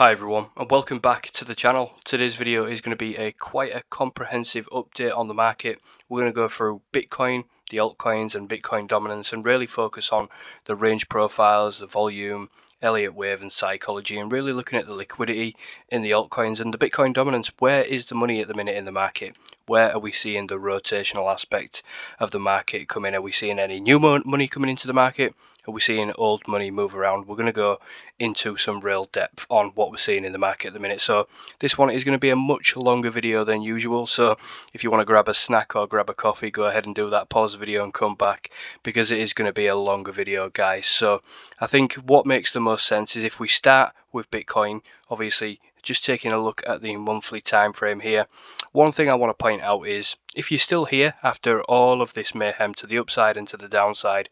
Hi everyone and welcome back to the channel. Today's video is going to be quite a comprehensive update on the market. We're going to go through Bitcoin, the altcoins and Bitcoin dominance and really focus on the range profiles, the volume, Elliott wave and psychology, and really looking at the liquidity in the altcoins and the Bitcoin dominance. Where is the money at the minute in the market? Where are we seeing the rotational aspect of the market come in? Are we seeing any new money coming into the market? Are we seeing old money move around? We're going to go into some real depth on what we're seeing in the market at the minute. So this one is going to be a much longer video than usual. So if you want to grab a snack or grab a coffee, go ahead and do that. Pause the video and come back because it is going to be a longer video, guys. So I think what makes the most sense is if we start with Bitcoin, obviously just taking a look at the monthly time frame here. One thing I want to point out is if you're still here after all of this mayhem to the upside and to the downside,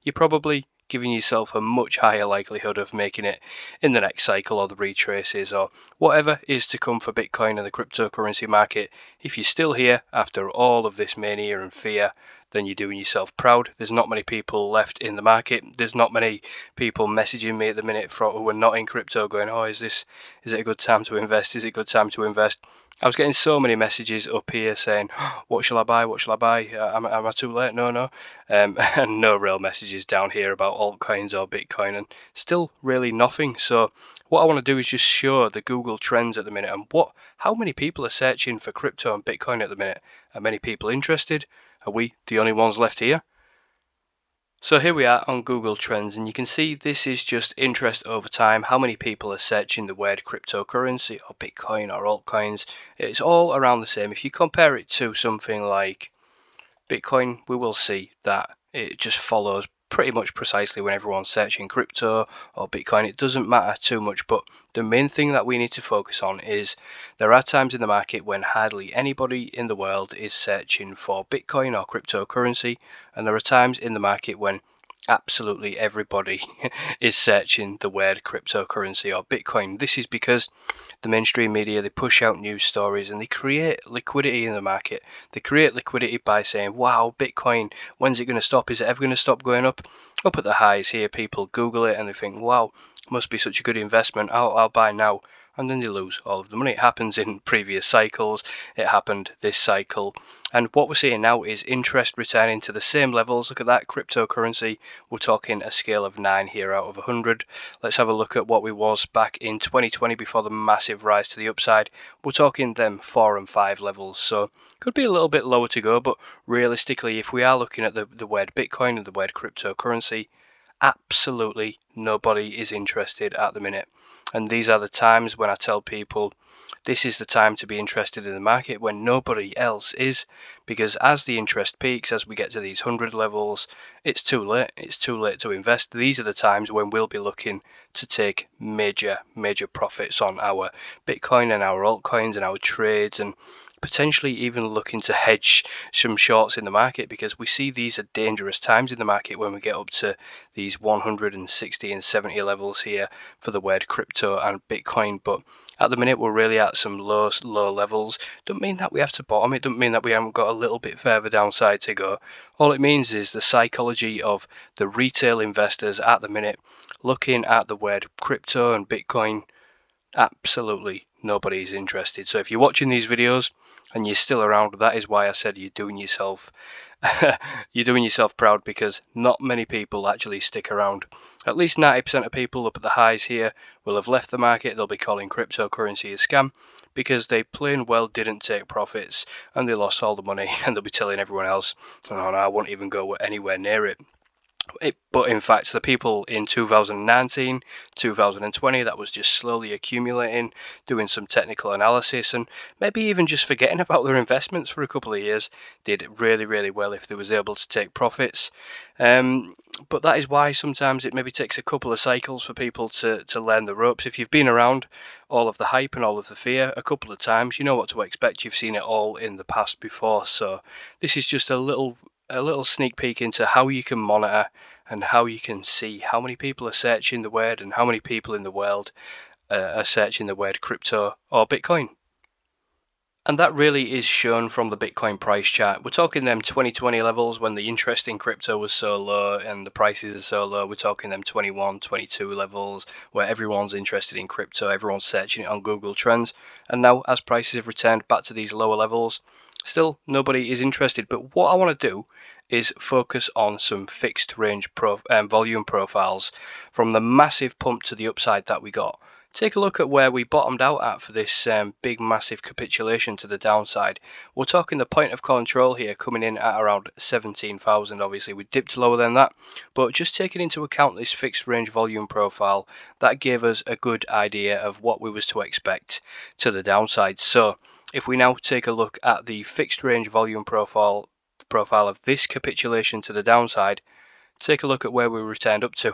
you're probably giving yourself a much higher likelihood of making it in the next cycle or the retraces or whatever is to come for Bitcoin and the cryptocurrency market. If you're still here after all of this mania and fear, then you're doing yourself proud. There's not many people left in the market. There's not many people messaging me at the minute who are not in crypto going, oh, is it a good time to invest? Is it a good time to invest? I was getting so many messages up here saying, what shall I buy? What shall I buy? Am I too late? No. And no real messages down here about altcoins or Bitcoin, and still really nothing. So what I want to do is just show the Google Trends at the minute and how many people are searching for crypto and Bitcoin at the minute. Are many people interested? Are we the only ones left here? So here we are on Google Trends, and you can see this is just interest over time, how many people are searching the word cryptocurrency or Bitcoin or altcoins. It's all around the same. If you compare it to something like Bitcoin, we will see that it just follows pretty much precisely when everyone's searching crypto or Bitcoin. It doesn't matter too much, but the main thing that we need to focus on is there are times in the market when hardly anybody in the world is searching for Bitcoin or cryptocurrency, and there are times in the market when absolutely everybody is searching the word cryptocurrency or Bitcoin. This is because the mainstream media, they push out news stories and they create liquidity in the market. They create liquidity by saying, wow, Bitcoin, when's it going to stop? Is it ever going to stop going up? Up at the highs here, people Google it and they think, wow, must be such a good investment. I'll buy now. And then they lose all of the money. It happens in previous cycles. It happened this cycle. And what we're seeing now is interest returning to the same levels. Look at that cryptocurrency. We're talking a scale of 9 here out of 100. Let's have a look at what we was back in 2020 before the massive rise to the upside. We're talking them 4 and 5 levels. So could be a little bit lower to go. But realistically, if we are looking at the word Bitcoin and the word cryptocurrency, absolutely nobody is interested at the minute. And these are the times when I tell people this is the time to be interested in the market when nobody else is, because as the interest peaks, as we get to these 100 levels, it's too late. It's too late to invest. These are the times when we'll be looking to take major profits on our Bitcoin and our altcoins and our trades, and potentially even looking to hedge some shorts in the market, because we see these are dangerous times in the market when we get up to these 160 and 70 levels here for the word crypto and Bitcoin. But at the minute we're really at some low levels. Doesn't mean that we have to bottom. It doesn't mean that we haven't got a little bit further downside to go. All it means is the psychology of the retail investors at the minute looking at the word crypto and Bitcoin. Absolutely nobody's interested. So if you're watching these videos and you're still around, that is why I said you're doing yourself proud, because not many people actually stick around. At least 90% of people up at the highs here will have left the market. They'll be calling cryptocurrency a scam because they plain well didn't take profits and they lost all the money, and they'll be telling everyone else, oh no, I won't even go anywhere near it. But in fact, the people in 2019, 2020, that was just slowly accumulating, doing some technical analysis and maybe even just forgetting about their investments for a couple of years, did really well if they was able to take profits. But that is why sometimes it maybe takes a couple of cycles for people to learn the ropes. If you've been around all of the hype and all of the fear a couple of times, you know what to expect. You've seen it all in the past before. So this is just a little sneak peek into how you can monitor and how you can see how many people are searching the word and how many people in the world are searching the word crypto or Bitcoin. And that really is shown from the Bitcoin price chart. We're talking them 2020 levels when the interest in crypto was so low and the prices are so low. We're talking them 21, 22 levels where everyone's interested in crypto, everyone's searching it on Google Trends. And now as prices have returned back to these lower levels, still nobody is interested. But what I want to do is focus on some fixed range volume profiles from the massive pump to the upside that we got. Take a look at where we bottomed out at for this big massive capitulation to the downside. We're talking the point of control here coming in at around 17,000. Obviously we dipped lower than that, but just taking into account this fixed range volume profile, that gave us a good idea of what we was to expect to the downside. So if we now take a look at the fixed range volume profile of this capitulation to the downside, take a look at where we returned up to.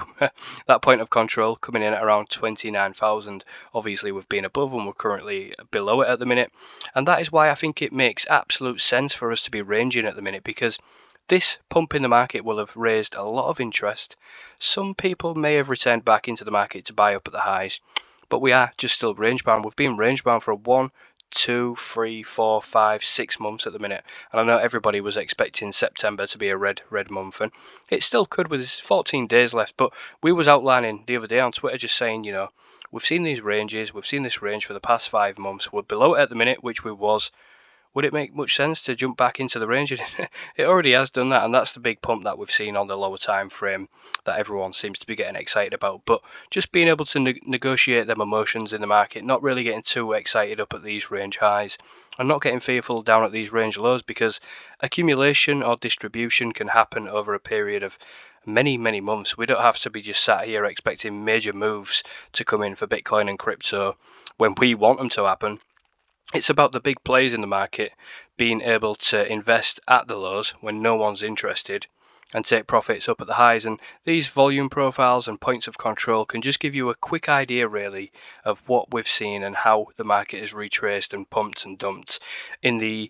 That point of control coming in at around 29,000. Obviously we've been above and we're currently below it at the minute, and that is why I think it makes absolute sense for us to be ranging at the minute, because this pump in the market will have raised a lot of interest. Some people may have returned back into the market to buy up at the highs, but we are just still range bound. We've been range bound for 1, 2, 3, 4, 5, 6 months at the minute, and I know everybody was expecting September to be a red month, and it still could with 14 days left. But we was outlining the other day on Twitter, just saying, you know, we've seen these ranges, we've seen this range for the past 5 months, we're below it at the minute, which we was. Would it make much sense to jump back into the range? It already has done that, and that's the big pump that we've seen on the lower time frame that everyone seems to be getting excited about. But just being able to negotiate them emotions in the market, not really getting too excited up at these range highs and not getting fearful down at these range lows, because accumulation or distribution can happen over a period of many months. We don't have to be just sat here expecting major moves to come in for Bitcoin and crypto when we want them to happen. It's about the big players in the market being able to invest at the lows when no one's interested and take profits up at the highs. And these volume profiles and points of control can just give you a quick idea really of what we've seen and how the market has retraced and pumped and dumped in the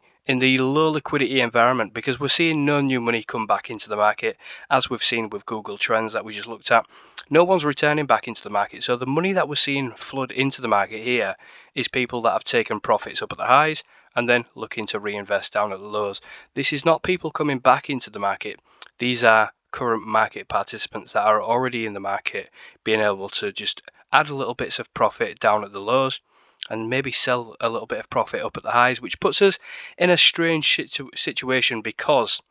low liquidity environment, because we're seeing no new money come back into the market, as we've seen with Google Trends that we just looked at. No one's returning back into the market, so the money that we're seeing flood into the market here is people that have taken profits up at the highs and then looking to reinvest down at the lows. This is not people coming back into the market. These are current market participants that are already in the market being able to just add a little bits of profit down at the lows and maybe sell a little bit of profit up at the highs, which puts us in a strange situation, because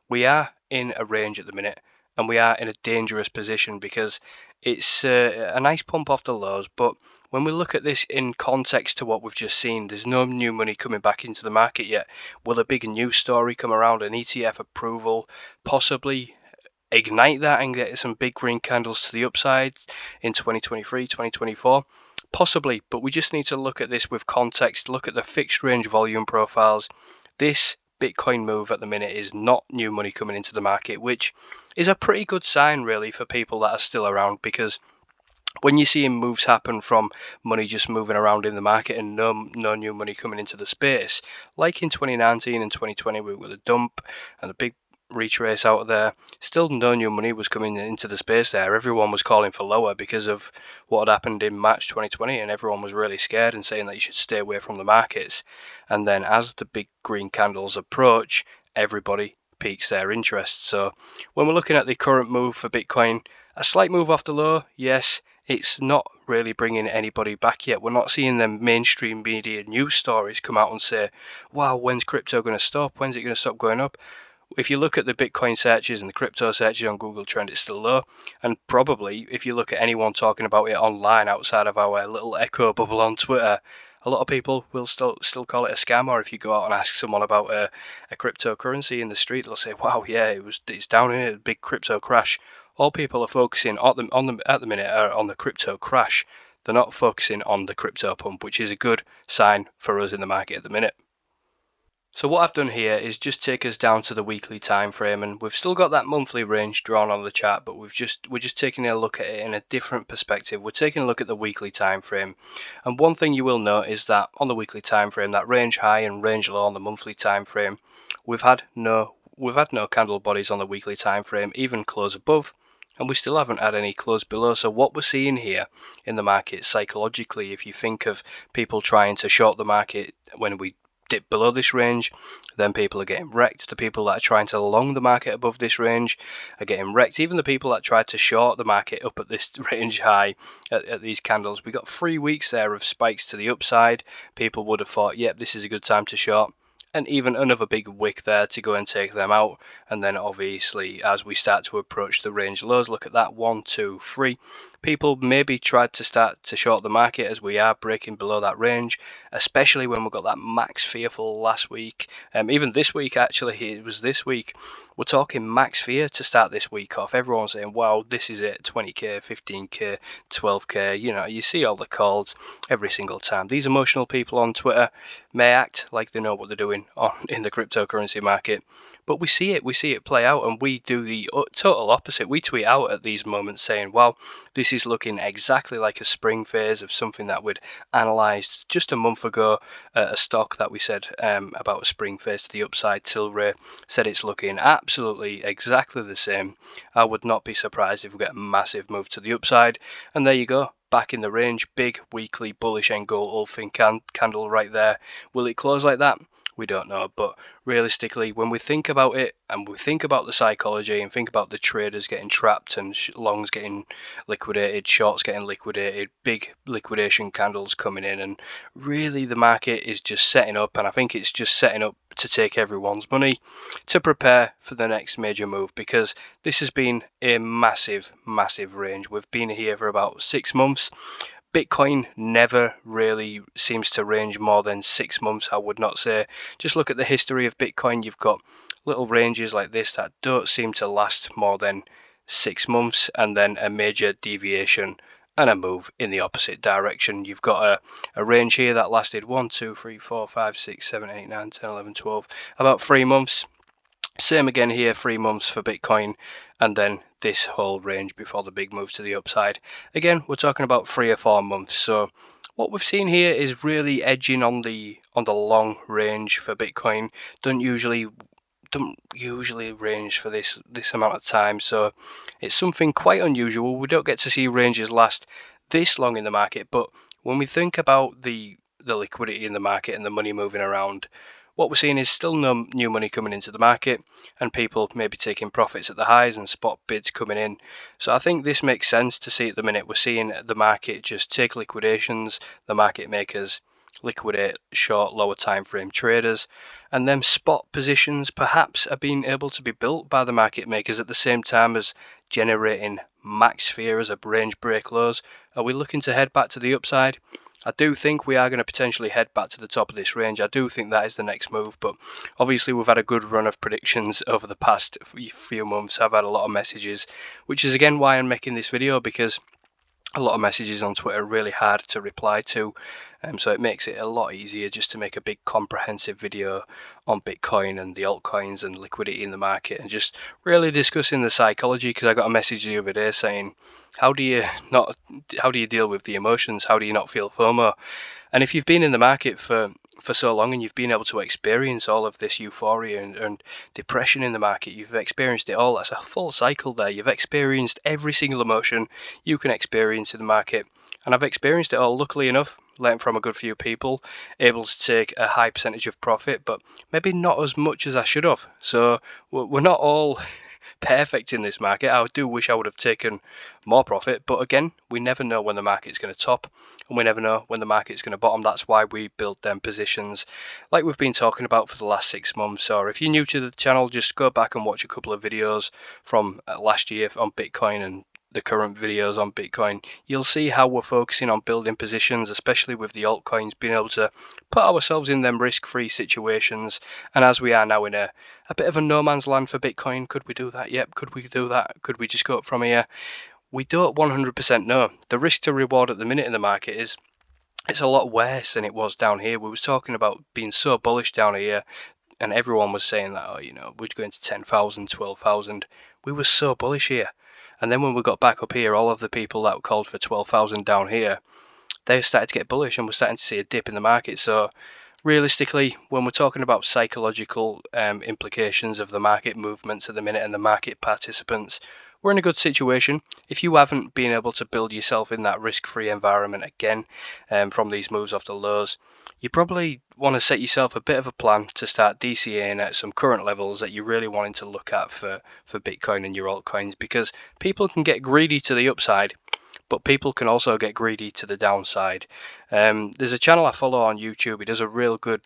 we are in a range at the minute and we are in a dangerous position, because it's a nice pump off the lows. But when we look at this in context to what we've just seen, there's no new money coming back into the market yet. Will a big news story come around, an ETF approval, possibly ignite that and get some big green candles to the upside in 2023, 2024? Possibly, but we just need to look at this with context, look at the fixed range volume profiles. This Bitcoin move at the minute is not new money coming into the market, which is a pretty good sign really for people that are still around, because when you're seeing moves happen from money just moving around in the market and no new money coming into the space, like in 2019 and 2020 with a dump and a big retrace out of there, still no new money was coming into the space there. Everyone was calling for lower because of what had happened in March 2020, and everyone was really scared and saying that you should stay away from the markets. And then as the big green candles approach, everybody piques their interest. So when we're looking at the current move for Bitcoin, a slight move off the low, yes. It's not really bringing anybody back yet. We're not seeing them mainstream media news stories come out and say, wow, when's crypto going to stop? When's it going to stop going up? If you look at the Bitcoin searches and the crypto searches on Google Trend, it's still low. And probably if you look at anyone talking about it online outside of our little echo bubble on Twitter, a lot of people will still call it a scam. Or if you go out and ask someone about a cryptocurrency in the street, they'll say, wow, yeah, it's down in a big crypto crash. All people are focusing at the minute are on the crypto crash. They're not focusing on the crypto pump, which is a good sign for us in the market at the minute. So what I've done here is just take us down to the weekly time frame, and we've still got that monthly range drawn on the chart, but we're just taking a look at it in a different perspective. We're taking a look at the weekly time frame, and one thing you will note is that on the weekly time frame, that range high and range low on the monthly time frame, we've had no candle bodies on the weekly time frame, even close above, and we still haven't had any close below. So what we're seeing here in the market psychologically, if you think of people trying to short the market when we dip below this range, then people are getting wrecked. The people that are trying to long the market above this range are getting wrecked. Even the people that tried to short the market up at this range high at these candles, we got 3 weeks there of spikes to the upside. People would have thought, yep, this is a good time to short, and even another big wick there to go and take them out. And then obviously as we start to approach the range lows, look at that, 1, 2, 3, people maybe tried to start to short the market as we are breaking below that range, especially when we got that max fearful last week. Even this week, actually, it was this week, we're talking max fear to start this week off. Everyone's saying, wow, this is it, 20k, 15k, 12k, you know, you see all the calls every single time. These emotional people on Twitter may act like they know what they're doing in the cryptocurrency market, but we see it play out, and we do the total opposite. We tweet out at these moments saying, well, this is looking exactly like a spring phase of something that we'd analysed just a month ago, a stock that we said about a spring phase to the upside. Tilray said it's looking absolutely exactly the same. I would not be surprised if we get a massive move to the upside, and there you go, back in the range. Big weekly bullish engulfing candle right there. Will it close like that? We don't know, but realistically, when we think about it and we think about the psychology and think about the traders getting trapped and longs getting liquidated, shorts getting liquidated, big liquidation candles coming in, and really the market is just setting up, and I think it's just setting up to take everyone's money to prepare for the next major move, because this has been a massive range. We've been here for about 6 months. Bitcoin never really seems to range more than 6 months, I would not say. Just look at the history of Bitcoin. You've got little ranges like this that don't seem to last more than 6 months, and then a major deviation and a move in the opposite direction. You've got a range here that lasted 1, 2, 3, 4, 5, 6, 7, 8, 9, 10, 11, 12, about 3 months. Same again here, 3 months for Bitcoin, and then this whole range before the big move to the upside. Again, we're talking about 3 or 4 months. So what we've seen here is really edging on the long range for Bitcoin. Don't usually range for this amount of time, so it's something quite unusual. We don't get to see ranges last this long in the market, but when we think about the liquidity in the market and the money moving around, what we're seeing is still no new money coming into the market, and people maybe taking profits at the highs and spot bids coming in. So I think this makes sense to see at the minute. We're seeing the market just take liquidations, the market makers liquidate short, lower time frame traders, and them spot positions perhaps are being able to be built by the market makers at the same time as generating max fear as a range break lows. Are we looking to head back to the upside? I do think we are going to potentially head back to the top of this range. I do think that is the next move, but obviously we've had a good run of predictions over the past few months. I've had a lot of messages, which is again why I'm making this video, because a lot of messages on Twitter are really hard to reply to, so it makes it a lot easier just to make a big comprehensive video on Bitcoin and the altcoins and liquidity in the market, and just really discussing the psychology. Because I got a message the other day saying, how do you deal with the emotions? How do you not feel FOMO? And if you've been in the market for so long and you've been able to experience all of this euphoria and depression in the market, you've experienced it all. That's a full cycle there. You've experienced every single emotion you can experience in the market, and I've experienced it all, luckily enough, learned from a good few people, able to take a high percentage of profit, but maybe not as much as I should have. So we're not all perfect in this market. I do wish I would have taken more profit, but again, we never know when the market's going to top, and we never know when the market's going to bottom. That's why we build them positions like we've been talking about for the last 6 months. Or if you're new to the channel, just go back and watch a couple of videos from last year on Bitcoin and the current videos on Bitcoin. You'll see how we're focusing on building positions, especially with the altcoins, being able to put ourselves in them risk-free situations. And as we are now in a bit of a no man's land for Bitcoin, could we do that? Yep. Could we do that? Could we just go up from here? We don't 100% know. The risk to reward at the minute in the market is it's a lot worse than it was down here. We was talking about being so bullish down here, and everyone was saying that, oh, you know, we're going to 10,000, 12,000. We were so bullish here. And then when we got back up here, all of the people that called for 12,000 down here, they started to get bullish, and we're starting to see a dip in the market. So realistically, when we're talking about psychological implications of the market movements at the minute and the market participants, we're in a good situation. If you haven't been able to build yourself in that risk-free environment again from these moves off the lows, you probably want to set yourself a bit of a plan to start DCAing at some current levels that you're really wanting to look at for Bitcoin and your altcoins, because people can get greedy to the upside, but people can also get greedy to the downside. There's a channel I follow on YouTube. He does a real good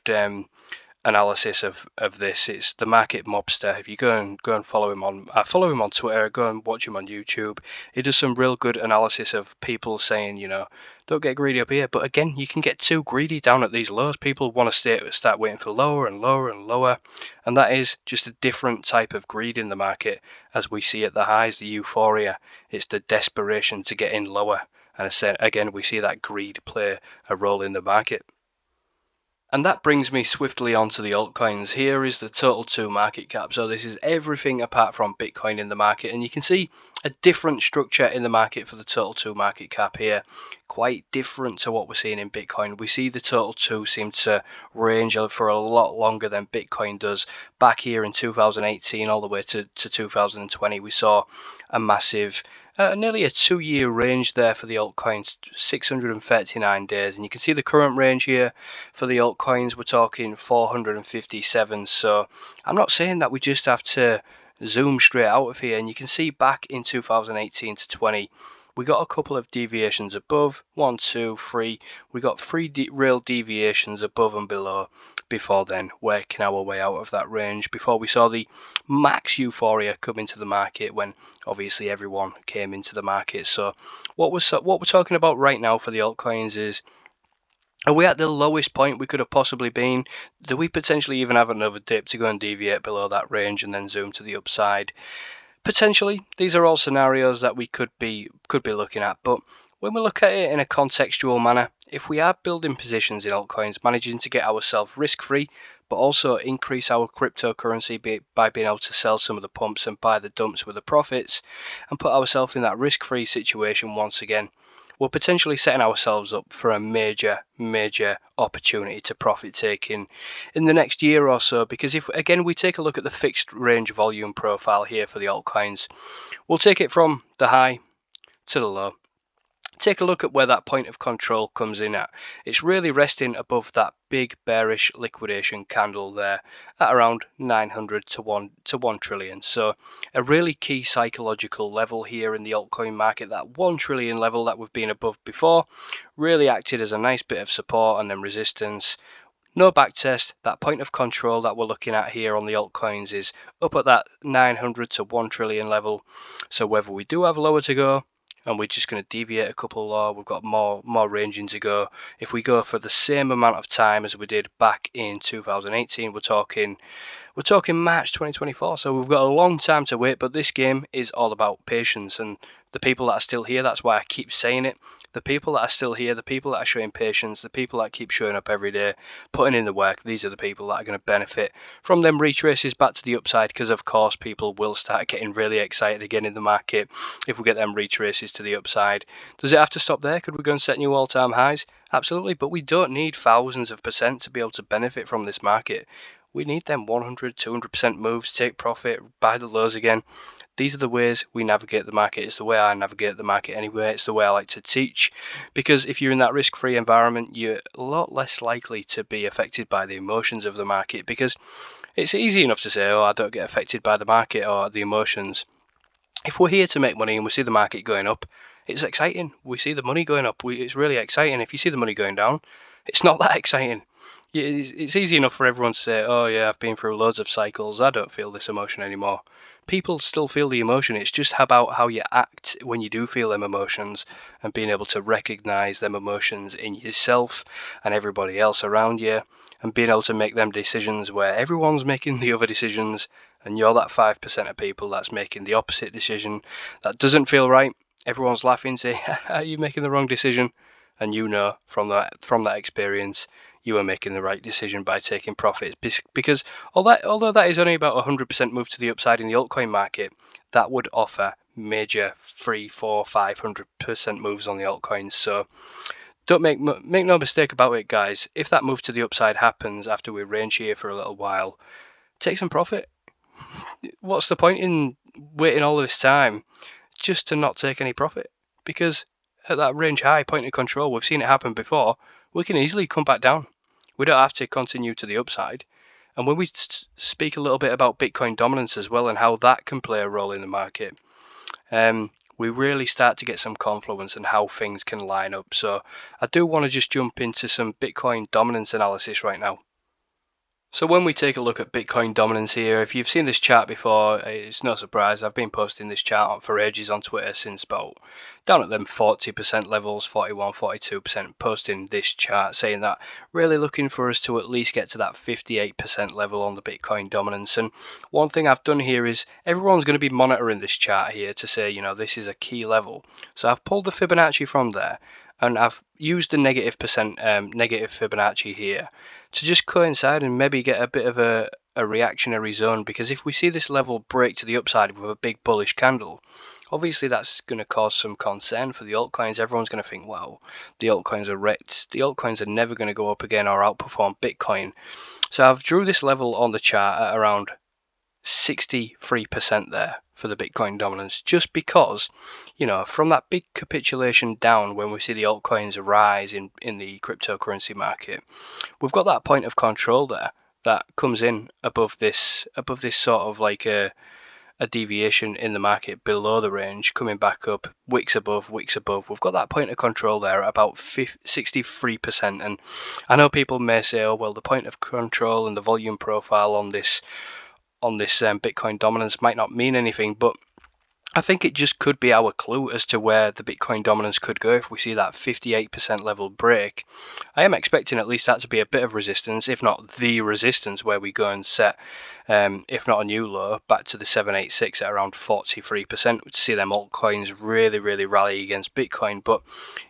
analysis of this. It's the Market Mobster. If you go and follow him on, I follow him on Twitter. Go and watch him on YouTube. He does some real good analysis of people saying, don't get greedy up here. But again, you can get too greedy down at these lows. People want to start waiting for lower and lower and lower, and that is just a different type of greed in the market. As we see at the highs, the euphoria, it's the desperation to get in lower. And I said again, we see that greed play a role in the market. And that brings me swiftly onto the altcoins. Here is the total 2 market cap. So this is everything apart from Bitcoin in the market. And you can see a different structure in the market for the total 2 market cap here. Quite different to what we're seeing in Bitcoin. We see the total 2 seem to range for a lot longer than Bitcoin does. Back here in 2018 all the way to 2020, we saw a massive nearly a 2-year range there for the altcoins, 639 days. And you can see the current range here for the altcoins, we're talking 457. So I'm not saying that we just have to zoom straight out of here. And you can see back in 2018 to 20, we got a couple of deviations above, 1, 2, 3. We got 3 real deviations above and below before then working our way out of that range, before we saw the max euphoria come into the market when obviously everyone came into the market. So what we're talking about right now for the altcoins is, are we at the lowest point we could have possibly been? Do we potentially even have another dip to go and deviate below that range and then zoom to the upside? Potentially. These are all scenarios that we could be looking at, but when we look at it in a contextual manner, if we are building positions in altcoins, managing to get ourselves risk-free, but also increase our cryptocurrency by being able to sell some of the pumps and buy the dumps with the profits, and put ourselves in that risk-free situation once again, we're potentially setting ourselves up for a major opportunity to profit taking in the next year or so. Because if again we take a look at the fixed range volume profile here for the altcoins, we'll take it from the high to the low. Take a look at where that point of control comes in at. It's really resting above that big bearish liquidation candle there at around 900 to 1 trillion. So a really key psychological level here in the altcoin market, that 1 trillion level that we've been above before, really acted as a nice bit of support and then resistance. No backtest. That point of control that we're looking at here on the altcoins is up at that 900 to 1 trillion level. So whether we do have lower to go, and we're just going to deviate a couple lower, we've got more ranging to go. If we go for the same amount of time as we did back in 2018, we're talking March 2024. So we've got a long time to wait, but this game is all about patience. And the people that are still here, that's why I keep saying it, the people that are still here, the people that are showing patience, the people that keep showing up every day, putting in the work, these are the people that are going to benefit from them retraces back to the upside, because of course people will start getting really excited again in the market if we get them retraces to the upside. Does it have to stop there? Could we go and set new all-time highs? Absolutely, but we don't need thousands of percent to be able to benefit from this market. We need them 100, 200% moves, take profit, buy the lows again. These are the ways we navigate the market. It's the way I navigate the market anyway. It's the way I like to teach, because if you're in that risk-free environment, you're a lot less likely to be affected by the emotions of the market, because it's easy enough to say, oh, I don't get affected by the market or the emotions. If we're here to make money and we see the market going up, it's exciting. We see the money going up. It's really exciting. If you see the money going down, it's not that exciting. It's easy enough for everyone to say, oh yeah, I've been through loads of cycles, I don't feel this emotion anymore. People still feel the emotion. It's just about how you act when you do feel them emotions, and being able to recognize them emotions in yourself and everybody else around you, and being able to make them decisions where everyone's making the other decisions and you're that 5% of people that's making the opposite decision that doesn't feel right. Everyone's laughing, say, are you making the wrong decision? And you know from that experience, you are making the right decision by taking profits, because although that is only about 100% move to the upside in the altcoin market, that would offer major 300, 400, 500% moves on the altcoins. So Don't make no mistake about it, guys. If that move to the upside happens after we range here for a little while, take some profit. What's the point in waiting all this time just to not take any profit? Because at that range high point of control, we've seen it happen before, we can easily come back down. We don't have to continue to the upside. And when we speak a little bit about Bitcoin dominance as well and how that can play a role in the market, we really start to get some confluence in how things can line up. So I do want to just jump into some Bitcoin dominance analysis right now. So when we take a look at Bitcoin dominance here, if you've seen this chart before, it's no surprise. I've been posting this chart for ages on Twitter since about down at them 40% levels, 41, 42%, posting this chart saying that really looking for us to at least get to that 58% level on the Bitcoin dominance. And one thing I've done here is everyone's going to be monitoring this chart here to say, you know, this is a key level. So I've pulled the Fibonacci from there, and I've used the negative Fibonacci here to just coincide and maybe get a bit of a reactionary zone, because if we see this level break to the upside with a big bullish candle, obviously that's going to cause some concern for the altcoins. Everyone's going to think, wow, the altcoins are wrecked. The altcoins are never going to go up again or outperform Bitcoin. So I've drew this level on the chart at around 63% there for the Bitcoin dominance, just because, you know, from that big capitulation down when we see the altcoins rise in the cryptocurrency market, we've got that point of control there that comes in above this sort of like a deviation in the market below the range, coming back up wicks above. We've got that point of control there at about 63%. And I know people may say, oh well, the point of control and the volume profile on this Bitcoin dominance might not mean anything, but I think it just could be our clue as to where the Bitcoin dominance could go if we see that 58% level break. I am expecting at least that to be a bit of resistance, if not the resistance, where we go and set, if not a new low, back to the 786 at around 43%, to see them altcoins really rally against Bitcoin. But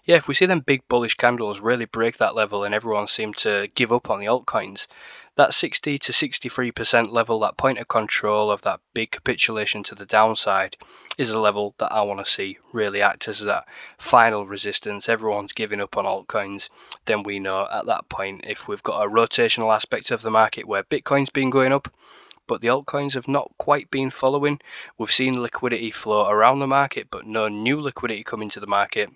yeah, if we see them big bullish candles really break that level and everyone seem to give up on the altcoins, that 60 to 63% level, that point of control of that big capitulation to the downside, is a level that I want to see really act as that final resistance. Everyone's giving up on altcoins, then we know at that point, if we've got a rotational aspect of the market where Bitcoin's been going up, but the altcoins have not quite been following, we've seen liquidity flow around the market, but no new liquidity coming to the market.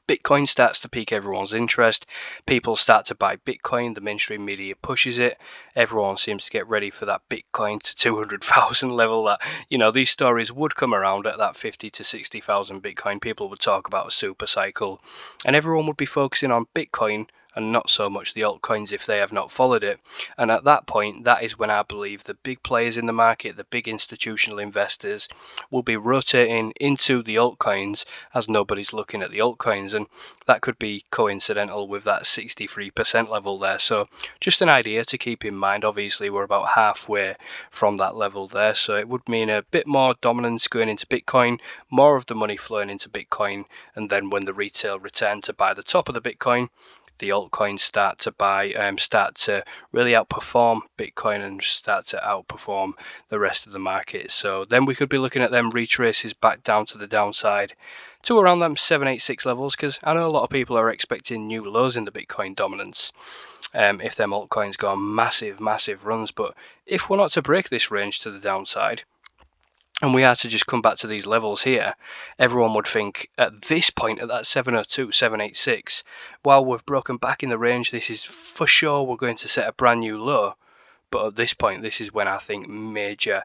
Bitcoin starts to pique everyone's interest. People start to buy Bitcoin. The mainstream media pushes it. Everyone seems to get ready for that Bitcoin to 200,000 level. That, you know, these stories would come around at that 50 to 60,000 Bitcoin. People would talk about a super cycle, and everyone would be focusing on Bitcoin and not so much the altcoins if they have not followed it. And at that point, that is when I believe the big players in the market, the big institutional investors, will be rotating into the altcoins as nobody's looking at the altcoins. And that could be coincidental with that 63% level there. So just an idea to keep in mind. Obviously, we're about halfway from that level there. So it would mean a bit more dominance going into Bitcoin, more of the money flowing into Bitcoin. And then when the retail return to buy the top of the Bitcoin, the altcoins start to really outperform Bitcoin and start to outperform the rest of the market. So then we could be looking at them retraces back down to the downside to around them 786 levels, because I know a lot of people are expecting new lows in the Bitcoin dominance if them altcoins go on massive runs. But if we're not to break this range to the downside, and we are to just come back to these levels here, everyone would think at this point, at that 702, 786, while we've broken back in the range, this is for sure we're going to set a brand new low. But at this point, this is when I think major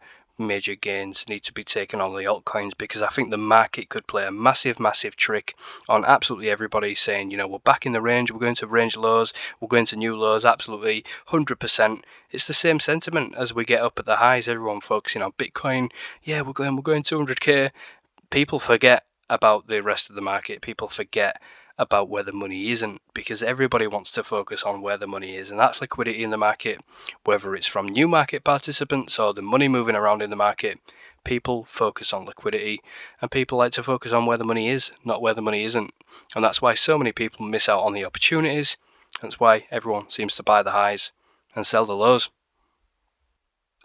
gains need to be taken on the altcoins, because I think the market could play a massive trick on absolutely everybody, saying, you know, we're back in the range, we're going to range lows, we're going to new lows, absolutely 100%. It's the same sentiment as we get up at the highs, everyone focusing on Bitcoin. Yeah, we're going 200k. People forget about the rest of the market. People forget about where the money isn't, because everybody wants to focus on where the money is, and that's liquidity in the market, whether it's from new market participants or the money moving around in the market. People focus on liquidity, and people like to focus on where the money is, not where the money isn't. And that's why so many people miss out on the opportunities. That's why everyone seems to buy the highs and sell the lows.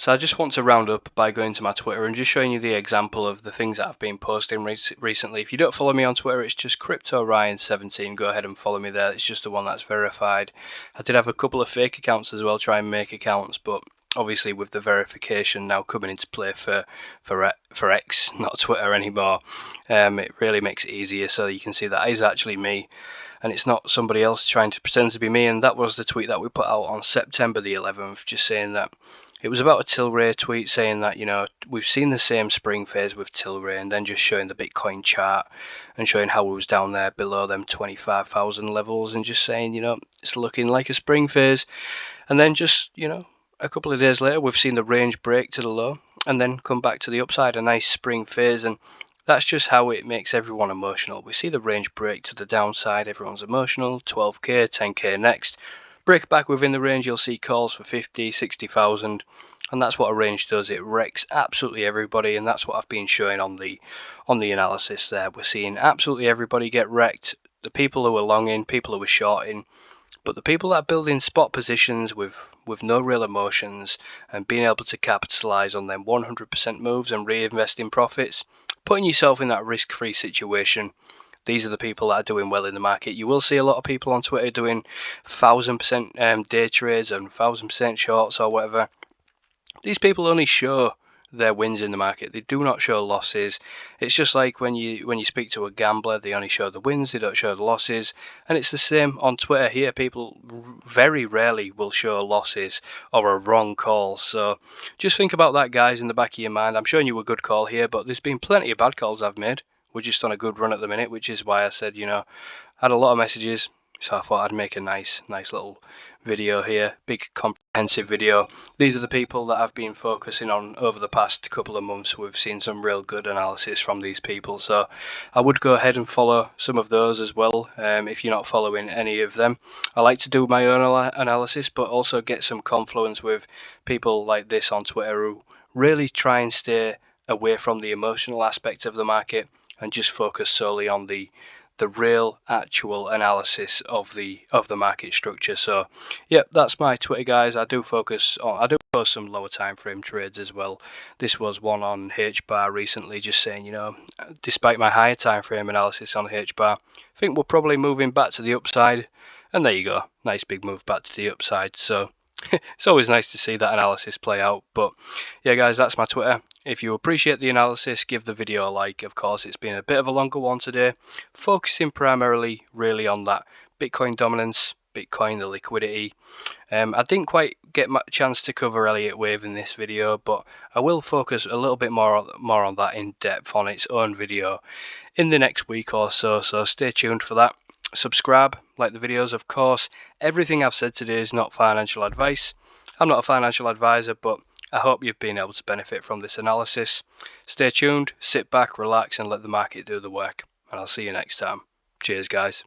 So I just want to round up by going to my Twitter and just showing you the example of the things that I've been posting recently. If you don't follow me on Twitter, it's just CryptoRyan17. Go ahead and follow me there. It's just the one that's verified. I did have a couple of fake accounts as well, try and make accounts, but obviously with the verification now coming into play for X, not Twitter anymore, it really makes it easier. So you can see that is actually me, and it's not somebody else trying to pretend to be me. And that was the tweet that we put out on September the 11th, just saying that it was about a Tilray tweet saying that, you know, we've seen the same spring phase with Tilray, and then just showing the Bitcoin chart and showing how it was down there below them 25,000 levels, and just saying, you know, it's looking like a spring phase. And then just, you know, a couple of days later, we've seen the range break to the low and then come back to the upside, a nice spring phase. And that's just how it makes everyone emotional. We see the range break to the downside, everyone's emotional, 12k, 10k next. Break back within the range, you'll see calls for 50, 60,000, and that's what a range does. It wrecks absolutely everybody, and that's what I've been showing on the analysis there. We're seeing absolutely everybody get wrecked. The people who are longing, people who are shorting, but the people that are building spot positions with no real emotions and being able to capitalize on them 100% moves and reinvest in profits, putting yourself in that risk-free situation. These are the people that are doing well in the market. You will see a lot of people on Twitter doing 1,000% day trades and 1,000% shorts or whatever. These people only show their wins in the market. They do not show losses. It's just like when you speak to a gambler, they only show the wins, they don't show the losses. And it's the same on Twitter here. People very rarely will show losses or a wrong call. So just think about that, guys, in the back of your mind. I'm showing you a good call here, but there's been plenty of bad calls I've made. We're just on a good run at the minute, which is why I said, you know, I had a lot of messages, so I thought I'd make a nice little video here, big comprehensive video. These are the people that I've been focusing on over the past couple of months. We've seen some real good analysis from these people, so I would go ahead and follow some of those as well, if you're not following any of them. I like to do my own analysis, but also get some confluence with people like this on Twitter who really try and stay away from the emotional aspect of the market and just focus solely on the real actual analysis of the market structure. So yeah, that's my Twitter, guys. I do post some lower time frame trades as well. This was one on H bar recently, just saying, you know, despite my higher time frame analysis on H bar, I think we're probably moving back to the upside. And there you go, nice big move back to the upside. So it's always nice to see that analysis play out. But yeah, guys, that's my Twitter. If you appreciate the analysis, give the video a like. Of course, it's been a bit of a longer one today, focusing primarily really on that Bitcoin dominance, Bitcoin, the liquidity. I didn't quite get my chance to cover Elliott Wave in this video, but I will focus a little bit more on that in depth on its own video in the next week or so. So stay tuned for that. Subscribe, like the videos, of course. Everything I've said today is not financial advice. I'm not a financial advisor, but I hope you've been able to benefit from this analysis. Stay tuned, sit back, relax, and let the market do the work. And I'll see you next time. Cheers, guys.